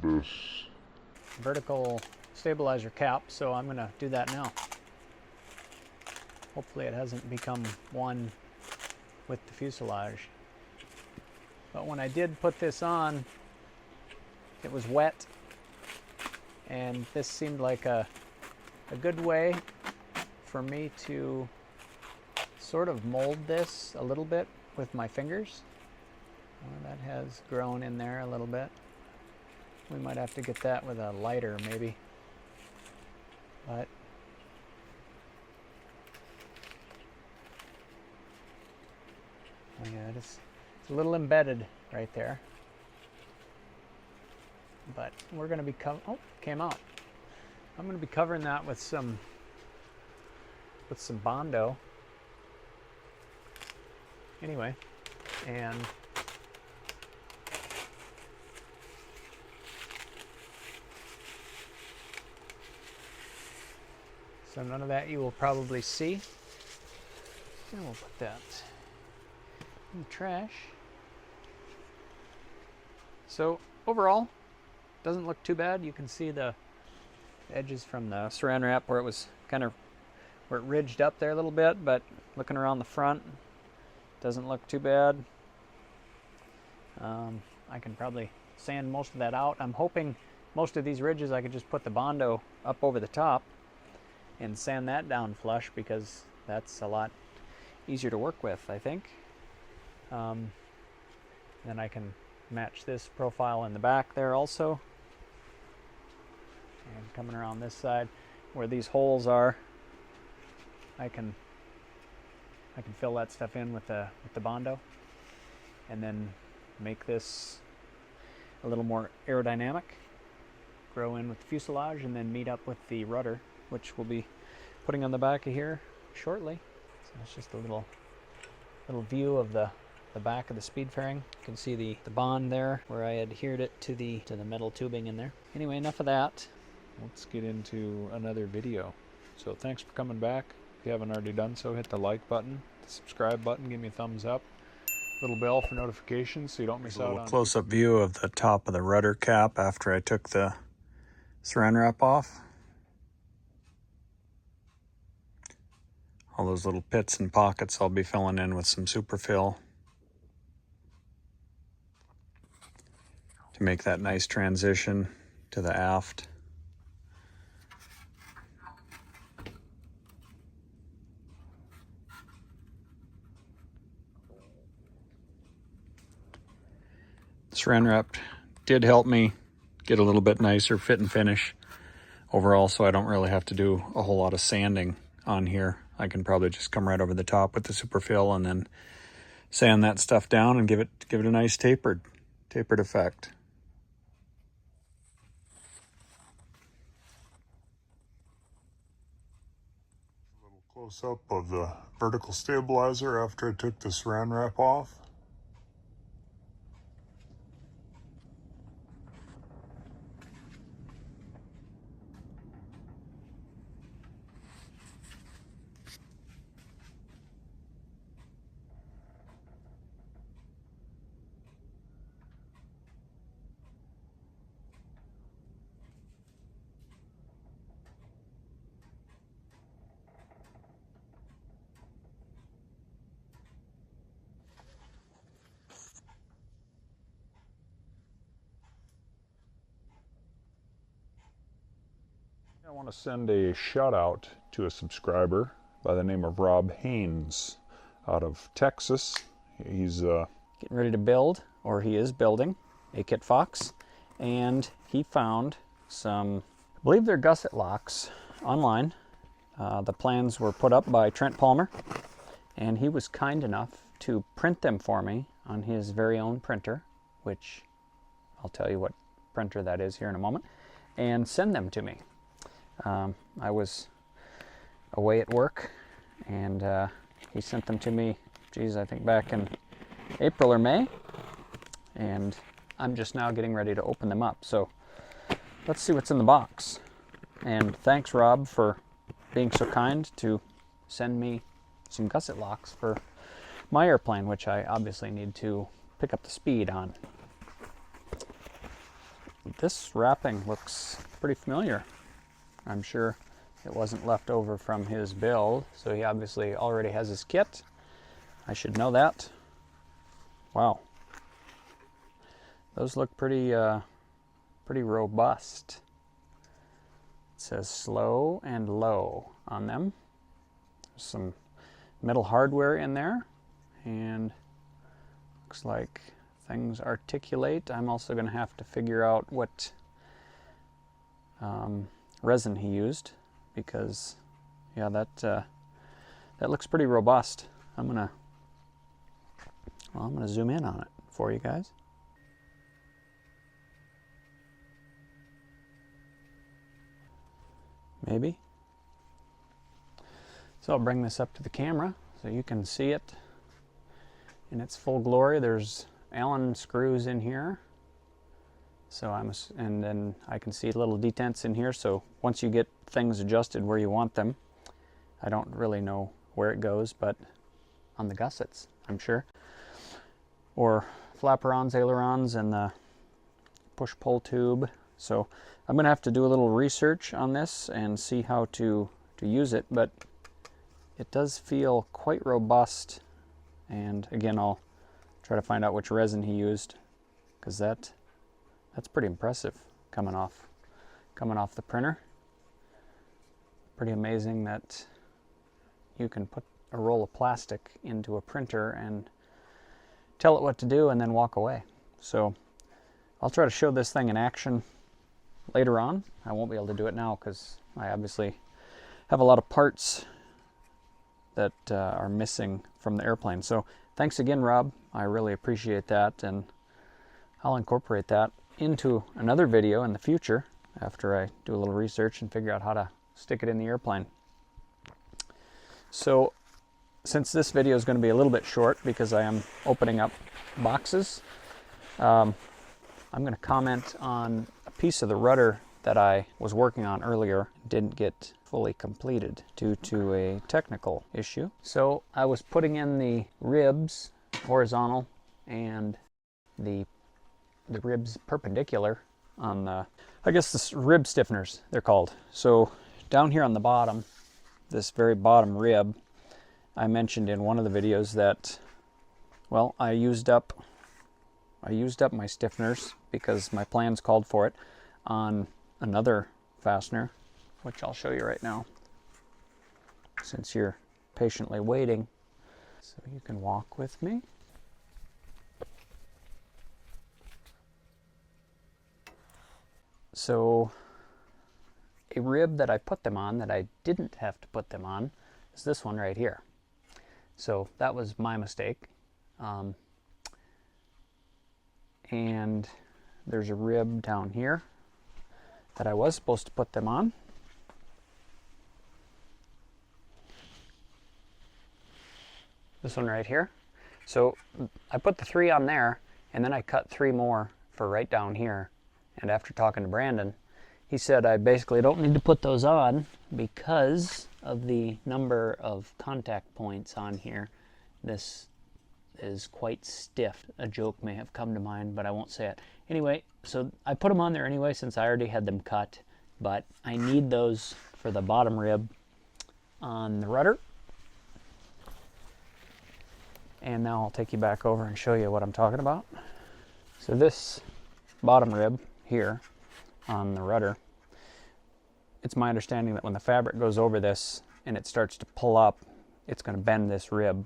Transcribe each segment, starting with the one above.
this vertical stabilizer cap, so I'm going to do that now. Hopefully it hasn't become one with the fuselage. But when I did put this on, it was wet, and this seemed like a good way for me to sort of mold this a little bit with my fingers. Well, that has grown in there a little bit. We might have to get that with a lighter maybe. But oh yeah, it's a little embedded right there. But we're going to be oh, came out. I'm going to be covering that with some Bondo. Anyway, and so none of that you will probably see. And we'll put that in the trash. So overall, doesn't look too bad. You can see the edges from the saran wrap where it was kind of where it ridged up there a little bit, but looking around the front, doesn't look too bad. I can probably sand most of that out. I'm hoping most of these ridges I could just put the Bondo up over the top and sand that down flush, because that's a lot easier to work with, I think. Then I can match this profile in the back there also. And coming around this side where these holes are, I can fill that stuff in with the Bondo, and then make this a little more aerodynamic, grow in with the fuselage, and then meet up with the rudder, which we'll be putting on the back of here shortly. So it's just a little view of the back of the speed fairing. You can see the bond there where I adhered it to the metal tubing in there. Anyway, enough of that. Let's get into another video. So thanks for coming back. If you haven't already done so, hit the like button, the subscribe button, give me a thumbs up, little bell for notifications so you don't miss out on a close-up view of the top of the rudder cap after I took the saran wrap off. All those little pits and pockets I'll be filling in with some superfill to make that nice transition to the aft. Saran wrap did help me get a little bit nicer fit and finish overall, so I don't really have to do a whole lot of sanding on here. I can probably just come right over the top with the superfill and then sand that stuff down and give it a nice tapered effect. A little close up of the vertical stabilizer after I took the saran wrap off. I want to send a shout out to a subscriber by the name of Haynes out of Texas. He's getting ready to build, or he is building, a Kit Fox, and he found some, I believe they're gusset locks online. The plans were put up by Trent Palmer, and he was kind enough to print them for me on his very own printer, which I'll tell you what printer that is here in a moment, and send them to me. I was away at work, and he sent them to me, I think back in April or May, and I'm just now getting ready to open them up. So let's see what's in the box. And thanks, Rob, for being so kind to send me some gusset locks for my airplane, which I obviously need to pick up the speed on. This wrapping looks pretty familiar. I'm sure it wasn't left over from his build, so he obviously already has his kit. I should know that. Wow. Those look pretty robust. It says slow and low on them. There's some metal hardware in there, and looks like things articulate. I'm also going to have to figure out what resin he used, because yeah, that looks pretty robust. I'm gonna zoom in on it for you guys. Maybe. So I'll bring this up to the camera so you can see it in its full glory. There's Allen screws in here, so and then I can see little detents in here. So once you get things adjusted where you want them, I don't really know where it goes, but on the gussets, I'm sure, or flaperons, ailerons, and the push-pull tube. So I'm gonna have to do a little research on this and see how to use it, but it does feel quite robust. And again, I'll try to find out which resin he used, because that's pretty impressive coming off the printer. Pretty amazing that you can put a roll of plastic into a printer and tell it what to do and then walk away. So I'll try to show this thing in action later on. I won't be able to do it now because I obviously have a lot of parts that are missing from the airplane. So thanks again, Rob. I really appreciate that, and I'll incorporate that into another video in the future after I do a little research and figure out how to stick it in the airplane. So since this video is going to be a little bit short because I am opening up boxes, I'm going to comment on a piece of the rudder that I was working on earlier, didn't get fully completed due to a technical issue. So I was putting in the ribs horizontal and the ribs perpendicular on the, I guess the rib stiffeners they're called. So down here on the bottom, this very bottom rib, I mentioned in one of the videos that, well, I used up my stiffeners because my plans called for it on another fastener, which I'll show you right now since you're patiently waiting. So you can walk with me. So a rib that I put them on that I didn't have to put them on is this one right here. So that was my mistake. And there's a rib down here that I was supposed to put them on. This one right here. So I put the 3 on there, and then I cut 3 more for right down here. And after talking to Brandon, he said I basically don't need to put those on because of the number of contact points on here. This is quite stiff. A joke may have come to mind, but I won't say it. Anyway, so I put them on there anyway since I already had them cut, but I need those for the bottom rib on the rudder. And now I'll take you back over and show you what I'm talking about. So this bottom rib here on the rudder, it's my understanding that when the fabric goes over this and it starts to pull up, it's going to bend this rib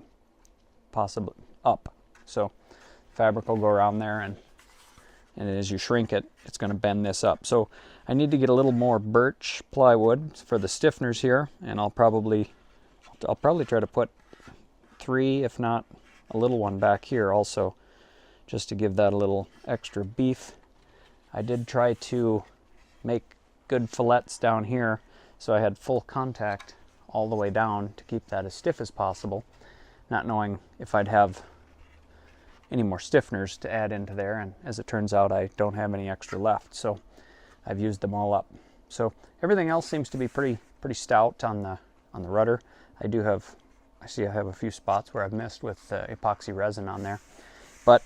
possibly up. So fabric will go around there, and as you shrink it, it's going to bend this up. So I need to get a little more birch plywood for the stiffeners here, and I'll probably try to put 3, if not a little one back here also, just to give that a little extra beef. I did try to make good fillets down here, so I had full contact all the way down to keep that as stiff as possible, not knowing if I'd have any more stiffeners to add into there, and as it turns out I don't have any extra left, so I've used them all up. So everything else seems to be pretty stout on the rudder. I see I have a few spots where I've missed with epoxy resin on there, but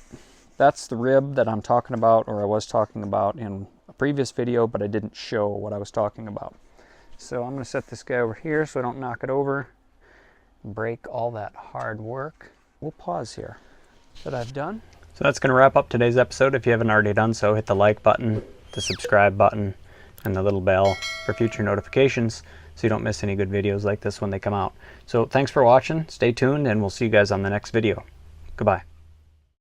that's the rib that I'm talking about, or I was talking about in a previous video, but I didn't show what I was talking about. So I'm going to set this guy over here so I don't knock it over and break all that hard work. We'll pause here. That I've done. So that's going to wrap up today's episode. If you haven't already done so, hit the like button, the subscribe button, and the little bell for future notifications so you don't miss any good videos like this when they come out. So thanks for watching, stay tuned, and we'll see you guys on the next video. Goodbye.